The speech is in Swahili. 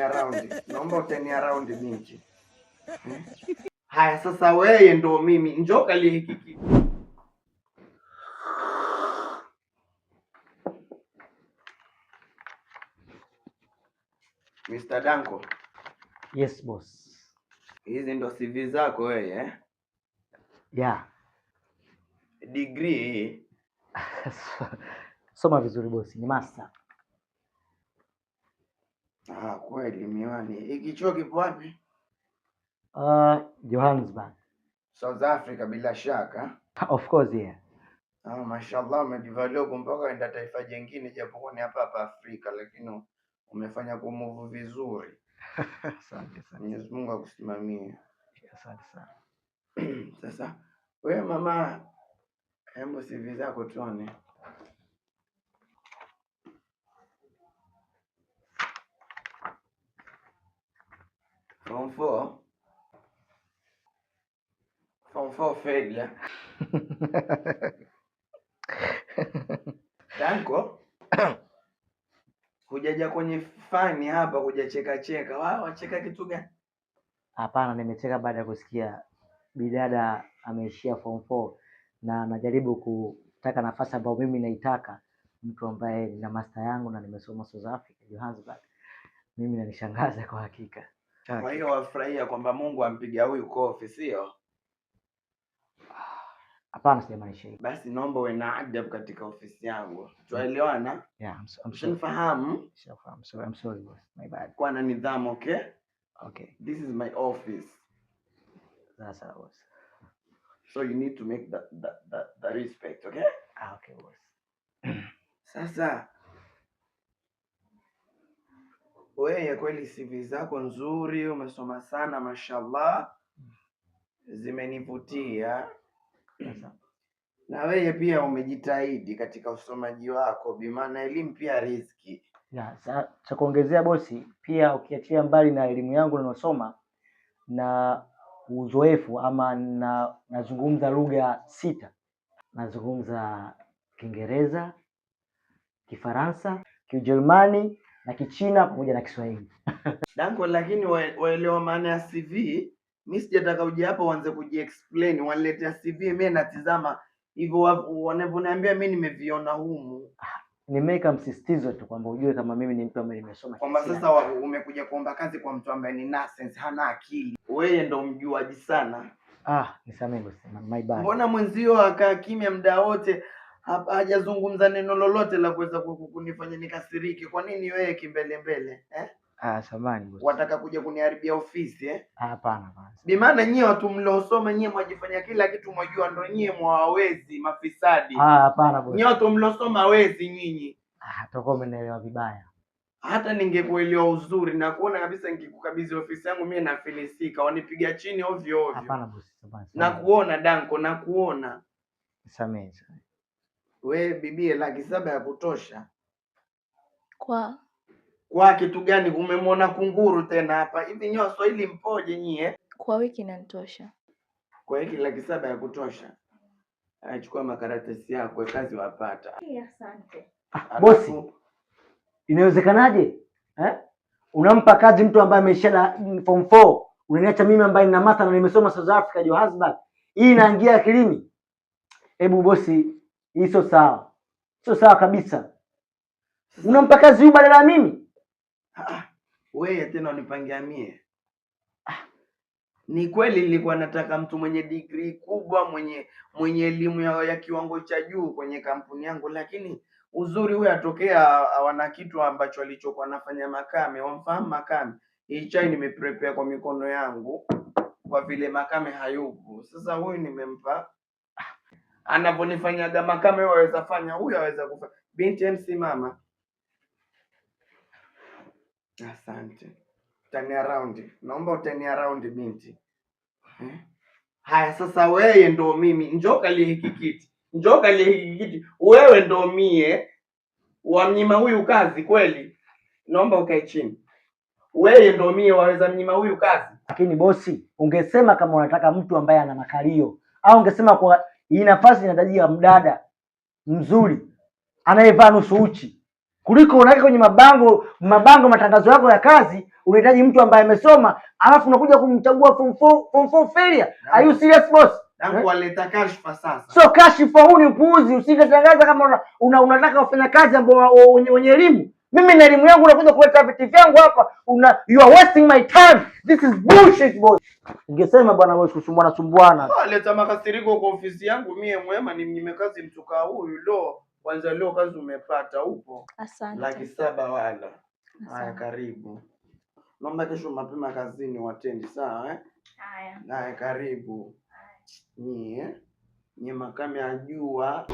around. Naomba utani around binti. Haya sasa wewe ndo mimi. Njoo kalie hiki kiti. Mr. Danko. Yes boss. Hizi ndo CV zako wewe eh? Yeah. Degree. Soma vizuri boss, ni master. Kweli miwani. Hiki chuo kipo wapi? Johannesburg. South Africa bila shaka. Of course yeah. Mashallah umejivalia mpaka enda taifa jingine japokuwa ni hapa hapa Afrika lakini umefanya kumove vizuri. Asante sana. Mwenyezi Mungu akusimamie. Asante sana. Sasa wewe mama, hebu CV zako tuone. Form 4 failure. Danko, hujaja kwenye fani hapa hujacheka. Wao wacheka kitu gani? Hapana, nimecheka baada ya kusikia bidada ameishia form 4 na anajaribu kutaka nafasi ambayo mimi naitaka, mtu ambaye nina master yangu na nimesoma South Africa Johannesburg. Mimi nanishangaza kwa hakika. Kwa hiyo wafurahia kwamba Mungu ampiga huyu kofi, sio? Hapana, sijamaanisha hivyo. Basi naomba uwe na adabu katika ofisi yangu. Tuelewana? Yeah, I'm sorry. Unifahamu? I'm sorry boss. My bad. Kwa na nidhamu, okay? Okay. This is my office. That's how it was. So you need to make the respect, okay? Okay boss. Sasa wewe kweli CV zako nzuri, umesoma sana mashallah. Zimenivutia. Na wewe pia umejitahidi katika usomaji wako, bi maana elimu pia riziki. Cha kuongezea bosi, pia ukiachia mbali na elimu yangu ninasoma na uzoefu ama nazungumza lugha 6. Nazungumza Kiingereza, Kifaransa, Kijerumani na Kichina pamoja na Kiswahili. Danko, lakini waelewa maana ya CV? Mimi sijataka uje hapa uanze kujiexplain, waniletea CV mimi natizama hivyo wanavyoniambia mimi nimeviona humu. Nimeweka msisitizo tu kwamba ujue kama mimi ni mtu ambaye nimesoma. Kwamba sasa umekuja kuomba kazi kwa mtu ambaye ni nonsense, hana akili. Wewe ndo mjuaji sana. Nisamehe bosi, my bad. Mbona mwenzio akaa kimya muda wote hajazungumza neno lolote la kuweza kunifanya nikasiriki? Kwa nini wewe kimbele eh? Samahani bosi. Wataka kuja kuniharibia ofisi eh? Hapana. Bi maana nyie watu mliosoma nyie mwajifanya kila kitu mwajua, ndo nyie mwawezi mafisadi. Hapana bosi. Nyie watu mliosoma wezi nyinyi. Tutakuwa umeelewa vibaya. Hata ningekuelewa uzuri na kuona kabisa nikikukabidhi ofisi yangu mimi nafilisika, wanipiga chini ovyo. Hapana bosi, na kuona Danko, na kuona. Samehe. We bibie, 700,000 ya kutosha. Kwa kitu gani? Umemwona kunguru tena hapa? Hivi nyoa Swahili mpoje nyie? Kwa wiki inanitosha. Kwa wiki 700,000 ya kutosha. Chukua makaratasi yako, kazi wapata. Asante. Bosi, inawezekanaje? Unampa kazi mtu ambaye amesha form 4, unaniacha mimi ambaye nina master na nimesoma South Africa Johannesburg. Hii inaingia akilini? Hebu bosi, hii sio sawa. Sio sawa kabisa. Unampa kazi huyu badala ya mimi? Wewe tena unipangia mie. Ni kweli nilikuwa nataka mtu mwenye degree kubwa, mwenye elimu ya kiwango cha juu kwenye kampuni yangu, lakini uzuri huyu atokea wana kitu ambacho alichokuwa nafanya Makame. Wamfahamu Makame? Hii chai nimeprepare kwa mikono yangu kwa vile Makame hayupo. Sasa huyu nimempa anavyonifanyaga Makame, waweza fanya huyu aweza kufanya. Binti MC mama. Asante. Turn around. Naomba utani around binti. Haya sasa wewe ndo mimi. Njoo kalie hiki kiti. Wewe ndo mie. Wamnyima huyu kazi kweli? Naomba ukae chini. Wewe ndo mie waweza mnyima huyu kazi? Lakini bosi, ungesema kama unataka mtu ambaye ana makalio, au ungesema kwa hii nafasi inahitajika mdada mzuri anayevaa nusu uchi. kuliko unaweka kwenye mabango matangazo yako ya kazi. Unahitaji mtu ambaye amesoma, alafu unakuja kumchagua form 4 failure. Are you serious boss? Dangu waleta kashfa sasa. So kashfa huu ni upuuzi. Usingetangaza kama unataka wafanya kazi ambao wenye elimu. Mimi na elimu yangu unakuja kuleta vitu vyangu hapa. You are wasting my time. This is bullshit boss. Ningesema bwana boss kusumbuana. Leta makasiriko kwa ofisi yangu mie mwema nimekazi mtuka huyu kwanza leo kazi umepata upo. Asante. 700,000 wala. Haya karibu. Naomba kesho mapema kazini watendi sawa Haya. Haya karibu. Nyie makame ajua.